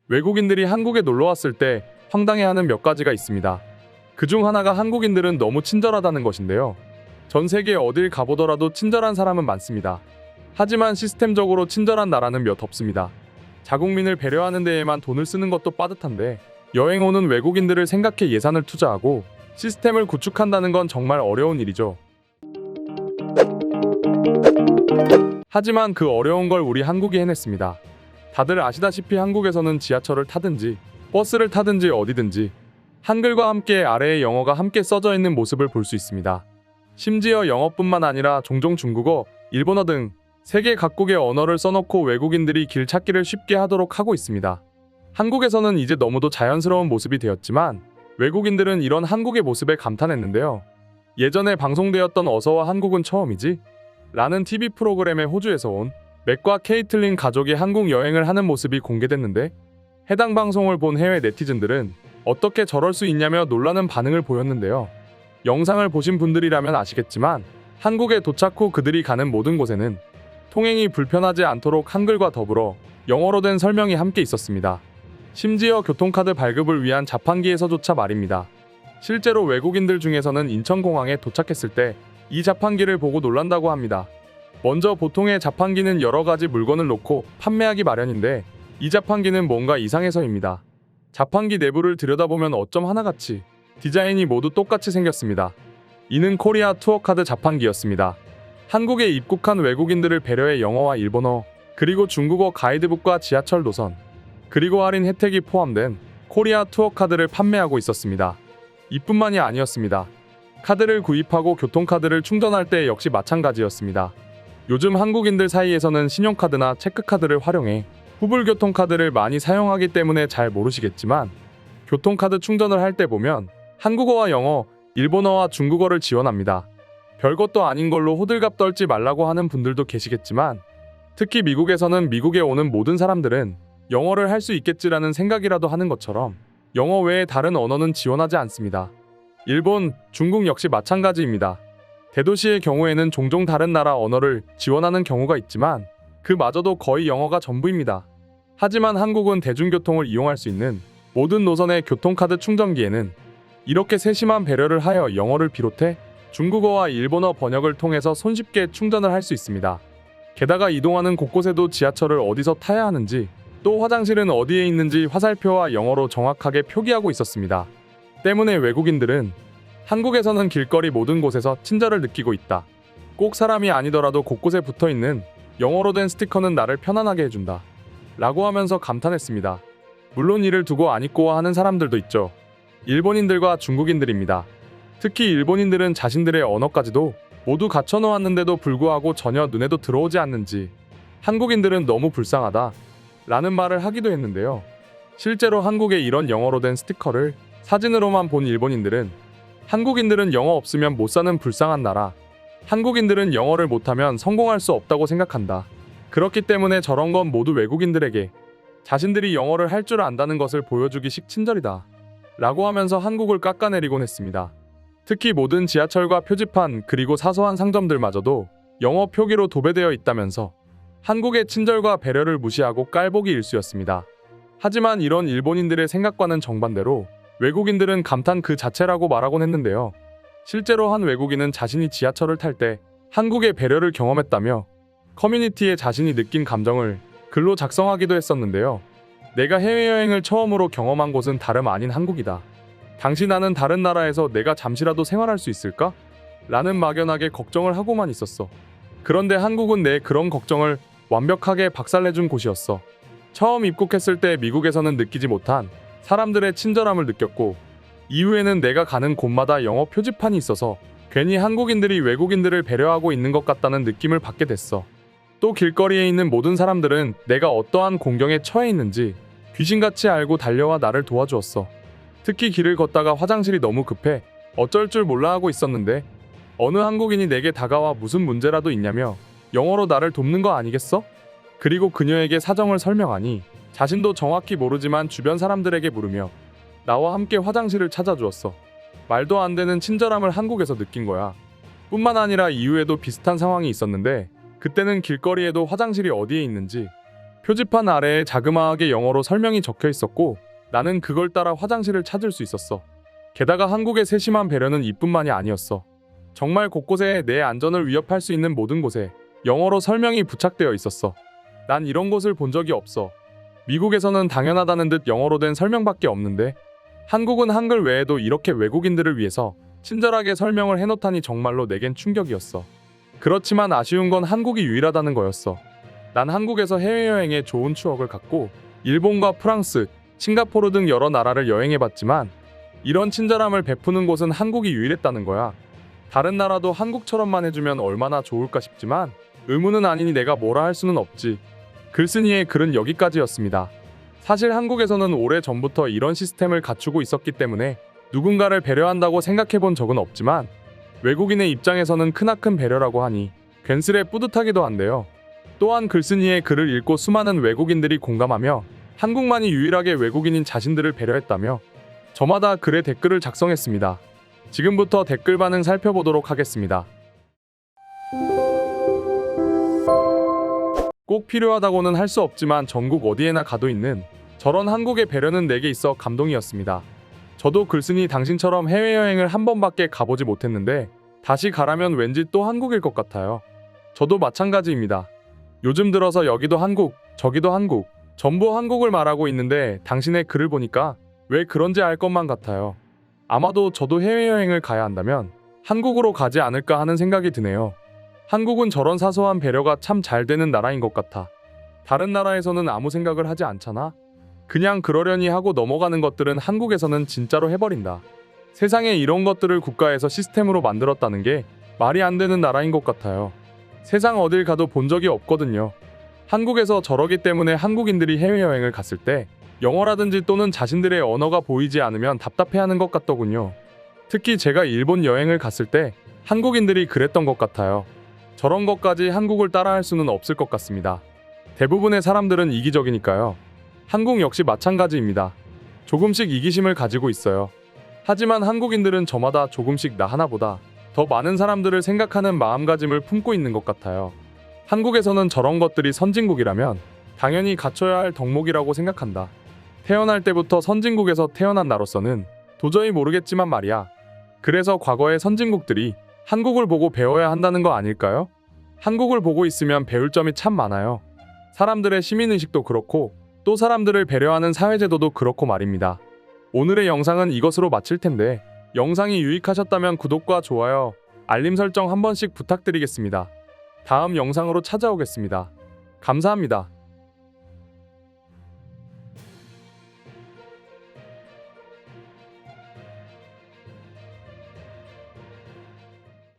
외국인들이 한국에 놀러 왔을 때 황당해하는 몇 가지가 있습니다. 그중 하나가 한국인들은 너무 친절하다는 것인데요. 전 세계 어딜 가보더라도 친절한 사람은 많습니다. 하지만 시스템적으로 친절한 나라는 몇 없습니다. 자국민을 배려하는 데에만 돈을 쓰는 것도 빠듯한데 여행 오는 외국인들을 생각해 예산을 투자하고 시스템을 구축한다는 건 정말 어려운 일이죠. 하지만 그 어려운 걸 우리 한국이 해냈습니다. 다들 아시다시피 한국에서는 지하철을 타든지 버스를 타든지 어디든지 한글과 함께 아래에 영어가 함께 써져 있는 모습을 볼 수 있습니다. 심지어 영어뿐만 아니라 종종 중국어, 일본어 등 세계 각국의 언어를 써놓고 외국인들이 길 찾기를 쉽게 하도록 하고 있습니다. 한국에서는 이제 너무도 자연스러운 모습이 되었지만 외국인들은 이런 한국의 모습에 감탄했는데요. 예전에 방송되었던 어서와 한국은 처음이지? 라는 TV 프로그램에 호주에서 온 맥과 케이틀린 가족이 한국 여행을 하는 모습이 공개됐는데 해당 방송을 본 해외 네티즌들은 어떻게 저럴 수 있냐며 놀라는 반응을 보였는데요. 영상을 보신 분들이라면 아시겠지만 한국에 도착 후 그들이 가는 모든 곳에는 통행이 불편하지 않도록 한글과 더불어 영어로 된 설명이 함께 있었습니다. 심지어 교통카드 발급을 위한 자판기에서조차 말입니다. 실제로 외국인들 중에서는 인천공항에 도착했을 때 이 자판기를 보고 놀란다고 합니다. 먼저 보통의 자판기는 여러 가지 물건을 놓고 판매하기 마련인데 이 자판기는 뭔가 이상해서입니다. 자판기 내부를 들여다보면 어쩜 하나같이 디자인이 모두 똑같이 생겼습니다. 이는 코리아 투어카드 자판기였습니다. 한국에 입국한 외국인들을 배려해 영어와 일본어, 그리고 중국어 가이드북과 지하철 노선, 그리고 할인 혜택이 포함된 코리아 투어카드를 판매하고 있었습니다. 이뿐만이 아니었습니다. 카드를 구입하고 교통카드를 충전할 때 역시 마찬가지였습니다. 요즘 한국인들 사이에서는 신용카드나 체크카드를 활용해 후불교통카드를 많이 사용하기 때문에 잘 모르시겠지만 교통카드 충전을 할 때 보면 한국어와 영어, 일본어와 중국어를 지원합니다. 별것도 아닌 걸로 호들갑 떨지 말라고 하는 분들도 계시겠지만 특히 미국에서는 미국에 오는 모든 사람들은 영어를 할 수 있겠지라는 생각이라도 하는 것처럼 영어 외에 다른 언어는 지원하지 않습니다. 일본, 중국 역시 마찬가지입니다. 대도시의 경우에는 종종 다른 나라 언어를 지원하는 경우가 있지만 그마저도 거의 영어가 전부입니다. 하지만 한국은 대중교통을 이용할 수 있는 모든 노선의 교통카드 충전기에는 이렇게 세심한 배려를 하여 영어를 비롯해 중국어와 일본어 번역을 통해서 손쉽게 충전을 할 수 있습니다. 게다가 이동하는 곳곳에도 지하철을 어디서 타야 하는지 또 화장실은 어디에 있는지 화살표와 영어로 정확하게 표기하고 있었습니다. 때문에 외국인들은 한국에서는 길거리 모든 곳에서 친절을 느끼고 있다. 꼭 사람이 아니더라도 곳곳에 붙어있는 영어로 된 스티커는 나를 편안하게 해준다. 라고 하면서 감탄했습니다. 물론 이를 두고 안 입고 하는 사람들도 있죠. 일본인들과 중국인들입니다. 특히 일본인들은 자신들의 언어까지도 모두 갖춰놓았는데도 불구하고 전혀 눈에도 들어오지 않는지 한국인들은 너무 불쌍하다 라는 말을 하기도 했는데요. 실제로 한국에 이런 영어로 된 스티커를 사진으로만 본 일본인들은 한국인들은 영어 없으면 못 사는 불쌍한 나라, 한국인들은 영어를 못하면 성공할 수 없다고 생각한다. 그렇기 때문에 저런 건 모두 외국인들에게 자신들이 영어를 할 줄 안다는 것을 보여주기식 친절이다 라고 하면서 한국을 깎아내리곤 했습니다. 특히 모든 지하철과 표지판 그리고 사소한 상점들마저도 영어 표기로 도배되어 있다면서 한국의 친절과 배려를 무시하고 깔보기 일쑤였습니다. 하지만 이런 일본인들의 생각과는 정반대로 외국인들은 감탄 그 자체라고 말하곤 했는데요. 실제로 한 외국인은 자신이 지하철을 탈 때 한국의 배려를 경험했다며 커뮤니티에 자신이 느낀 감정을 글로 작성하기도 했었는데요. 내가 해외여행을 처음으로 경험한 곳은 다름 아닌 한국이다. 당시 나는 다른 나라에서 내가 잠시라도 생활할 수 있을까? 라는 막연하게 걱정을 하고만 있었어. 그런데 한국은 내 그런 걱정을 완벽하게 박살내준 곳이었어. 처음 입국했을 때 미국에서는 느끼지 못한 사람들의 친절함을 느꼈고 이후에는 내가 가는 곳마다 영어 표지판이 있어서 괜히 한국인들이 외국인들을 배려하고 있는 것 같다는 느낌을 받게 됐어. 또 길거리에 있는 모든 사람들은 내가 어떠한 공경에 처해 있는지 귀신같이 알고 달려와 나를 도와주었어. 특히 길을 걷다가 화장실이 너무 급해 어쩔 줄 몰라 하고 있었는데 어느 한국인이 내게 다가와 무슨 문제라도 있냐며 영어로 나를 돕는 거 아니겠어? 그리고 그녀에게 사정을 설명하니 자신도 정확히 모르지만 주변 사람들에게 물으며 나와 함께 화장실을 찾아주었어. 말도 안 되는 친절함을 한국에서 느낀 거야. 뿐만 아니라 이후에도 비슷한 상황이 있었는데 그때는 길거리에도 화장실이 어디에 있는지 표지판 아래에 자그마하게 영어로 설명이 적혀 있었고 나는 그걸 따라 화장실을 찾을 수 있었어. 게다가 한국의 세심한 배려는 이뿐만이 아니었어. 정말 곳곳에 내 안전을 위협할 수 있는 모든 곳에 영어로 설명이 부착되어 있었어. 난 이런 곳을 본 적이 없어. 미국에서는 당연하다는 듯 영어로 된 설명밖에 없는데 한국은 한글 외에도 이렇게 외국인들을 위해서 친절하게 설명을 해놓다니 정말로 내겐 충격이었어. 그렇지만 아쉬운 건 한국이 유일하다는 거였어. 난 한국에서 해외여행에 좋은 추억을 갖고 일본과 프랑스, 싱가포르 등 여러 나라를 여행해봤지만 이런 친절함을 베푸는 곳은 한국이 유일했다는 거야. 다른 나라도 한국처럼만 해주면 얼마나 좋을까 싶지만 의무는 아니니 내가 뭐라 할 수는 없지. 글쓴이의 글은 여기까지였습니다. 사실 한국에서는 오래전부터 이런 시스템을 갖추고 있었기 때문에 누군가를 배려한다고 생각해본 적은 없지만 외국인의 입장에서는 크나큰 배려라고 하니 괜스레 뿌듯하기도 한데요. 또한 글쓴이의 글을 읽고 수많은 외국인들이 공감하며 한국만이 유일하게 외국인인 자신들을 배려했다며 저마다 글에 댓글을 작성했습니다. 지금부터 댓글 반응 살펴보도록 하겠습니다. 꼭 필요하다고는 할 수 없지만 전국 어디에나 가도 있는 저런 한국의 배려는 내게 있어 감동이었습니다. 저도 글쓴이 당신처럼 해외여행을 한 번밖에 가보지 못했는데 다시 가라면 왠지 또 한국일 것 같아요. 저도 마찬가지입니다. 요즘 들어서 여기도 한국, 저기도 한국, 전부 한국을 말하고 있는데 당신의 글을 보니까 왜 그런지 알 것만 같아요. 아마도 저도 해외여행을 가야 한다면 한국으로 가지 않을까 하는 생각이 드네요. 한국은 저런 사소한 배려가 참 잘 되는 나라인 것 같아. 다른 나라에서는 아무 생각을 하지 않잖아? 그냥 그러려니 하고 넘어가는 것들은 한국에서는 진짜로 해버린다. 세상에 이런 것들을 국가에서 시스템으로 만들었다는 게 말이 안 되는 나라인 것 같아요. 세상 어딜 가도 본 적이 없거든요. 한국에서 저러기 때문에 한국인들이 해외여행을 갔을 때 영어라든지 또는 자신들의 언어가 보이지 않으면 답답해하는 것 같더군요. 특히 제가 일본 여행을 갔을 때 한국인들이 그랬던 것 같아요. 저런 것까지 한국을 따라할 수는 없을 것 같습니다. 대부분의 사람들은 이기적이니까요. 한국 역시 마찬가지입니다. 조금씩 이기심을 가지고 있어요. 하지만 한국인들은 저마다 조금씩 나 하나보다 더 많은 사람들을 생각하는 마음가짐을 품고 있는 것 같아요. 한국에서는 저런 것들이 선진국이라면 당연히 갖춰야 할 덕목이라고 생각한다. 태어날 때부터 선진국에서 태어난 나로서는 도저히 모르겠지만 말이야. 그래서 과거의 선진국들이 한국을 보고 배워야 한다는 거 아닐까요? 한국을 보고 있으면 배울 점이 참 많아요. 사람들의 시민의식도 그렇고 또 사람들을 배려하는 사회제도도 그렇고 말입니다. 오늘의 영상은 이것으로 마칠 텐데 영상이 유익하셨다면 구독과 좋아요, 알림 설정 한 번씩 부탁드리겠습니다. 다음 영상으로 찾아오겠습니다. 감사합니다.